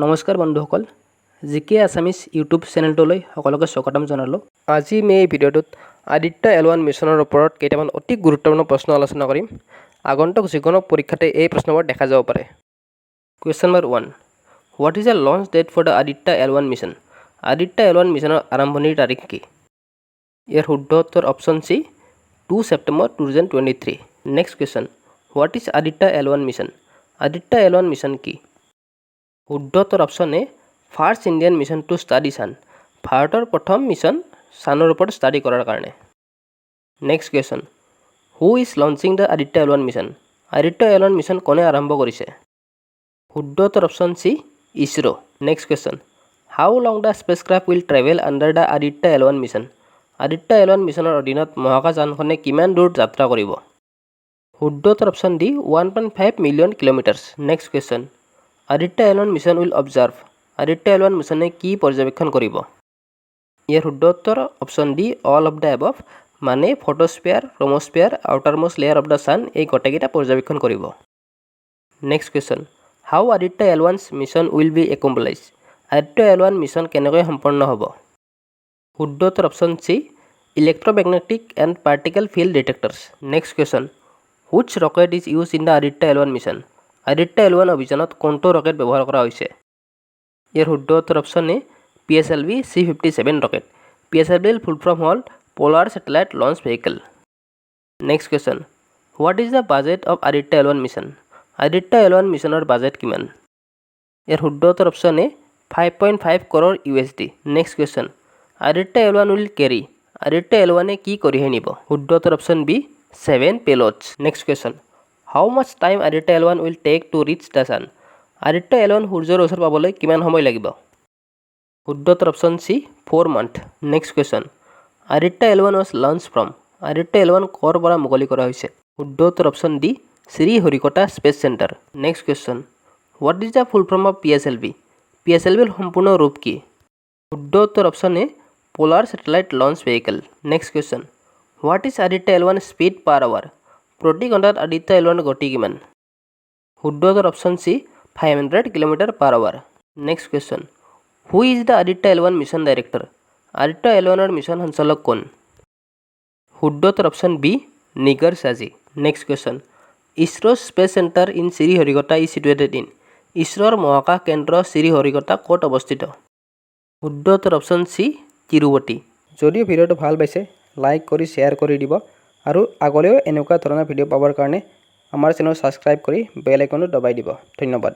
নমস্কাৰ বন্ধুসকল জিকে আছামিজ ইউটিউব চেনেলটোলৈ সকলোকে স্বাগতম জনালোঁ। আজি মই এই ভিডিঅ'টোত আদিত্য L1 মিছনৰ ওপৰত কেইটামান অতি গুৰুত্বপূৰ্ণ প্ৰশ্ন আলোচনা কৰিম। আগন্তুক যিকোনো পৰীক্ষাতে এই প্ৰশ্নবোৰ দেখা যাব পাৰে। Question number 1, what is the launch date for the Aditya L1 mission? Aditya L1 মিছনৰ আৰম্ভণিৰ তাৰিখ কি? ইয়াৰ শুদ্ধ উত্তৰ option C 2 September 2023। Next question, what is Aditya L1 mission? Aditya L1 mission কি? শুদ্ধ উত্তৰ option A first Indian mission to study sun. ভাৰতৰ প্ৰথম মিছন ছানৰ ওপৰত ষ্টাডি কৰাৰ কাৰণে। Next question, who is launching the Aditya L1 mission? Aditya L1 mission কোনে আৰম্ভ কৰিছে? শুদ্ধ উত্তৰ option C ISRO. Next question, how long the spacecraft will travel under the Aditya L1 mission? Aditya L1 মিছনৰ অধীনত মহাকাশযানখনে কিমান দূৰ যাত্ৰা কৰিব? শুদ্ধ উত্তৰ option D 1.5 million kilometres. Next question, Aditya L1 mission will observe. Aditya L1 মিছনে কি পৰ্যবেক্ষণ কৰিব? ইয়াৰ শুদ্ধ উত্তৰ option D all of the above, মানে photosphere, chromosphere, outermost layer of the sun এই গোটেইকেইটা পৰ্যবেক্ষণ কৰিব। Next question, how Aditya L1 mission will be accomplish? Aditya L1 mission কেনেকৈ সম্পন্ন হ'ব? শুদ্ধ উত্তৰ option C electromagnetic and particle field detectors. Next question, which rocket is use in the Aditya L1 mission? Aditya L1 অভিযানত কোনটো ৰকেট ব্যৱহাৰ কৰা হৈছে? ইয়াৰ শুদ্ধ উত্তৰ option A PSLV C57 rocket. PSLV full form হ'ল polar satellite launch vehicle. Next question, what is the budget of Aditya L1 mission? Aditya L1 মিছনৰ বাজেট কিমান? ইয়াৰ শুদ্ধ উত্তৰ option A 5.5 crore USD। Next question, Aditya L1 will carry? Aditya L1 কি কঢ়িয়াই নিব? শুদ্ধ উত্তৰ option B 7 payloads. Next question, how much time Aditya L1 will take to reach the San? Aditya L1 সূৰ্যৰ ওচৰ পাবলৈ কিমান সময় লাগিব? শুদ্ধ উত্তৰ option C 4 month. Next question, Aditya L1 was launch from? Aditya L1 ক'ৰ পৰা মুকলি কৰা হৈছে? শুদ্ধ উত্তৰ option D Sriharikota space centre. Next question, what is the full form of PSLV? PSLV সম্পূৰ্ণ ৰূপ কি? শুদ্ধ উত্তৰ option A polar satellite launch vehicle. Next question, what is Aditya L1 speed per hour? প্ৰতি ঘণ্টাত আদিত্য L1 গতি কিমান? শুদ্ধ উত্তৰ option C 500 kilometre per hour. Next question, who is the Aditya L1 mission director? Aditya L1 mission সঞ্চালক কোন? শুদ্ধ উত্তৰ option B Nigar Shaji. Next question, ইছৰোৰ space centre in Sriharikota is situated in? ইছৰোৰ মহাকাশ কেন্দ্ৰ শ্ৰীহৰিকোটা ক'ত অৱস্থিত? শুদ্ধ উত্তৰ অপশ্যন চি তিৰুপতি। যদিও ভিডিঅ'টো ভাল পাইছে লাইক কৰি শ্বেয়াৰ কৰি দিব আৰু আগলৈও এনেকুৱা ধৰণৰ ভিডিঅ' পাবৰ কাৰণে আমাৰ চেনেল ছাবস্ক্ৰাইব কৰি বেল আইকনটো দবাই দিব। ধন্যবাদ।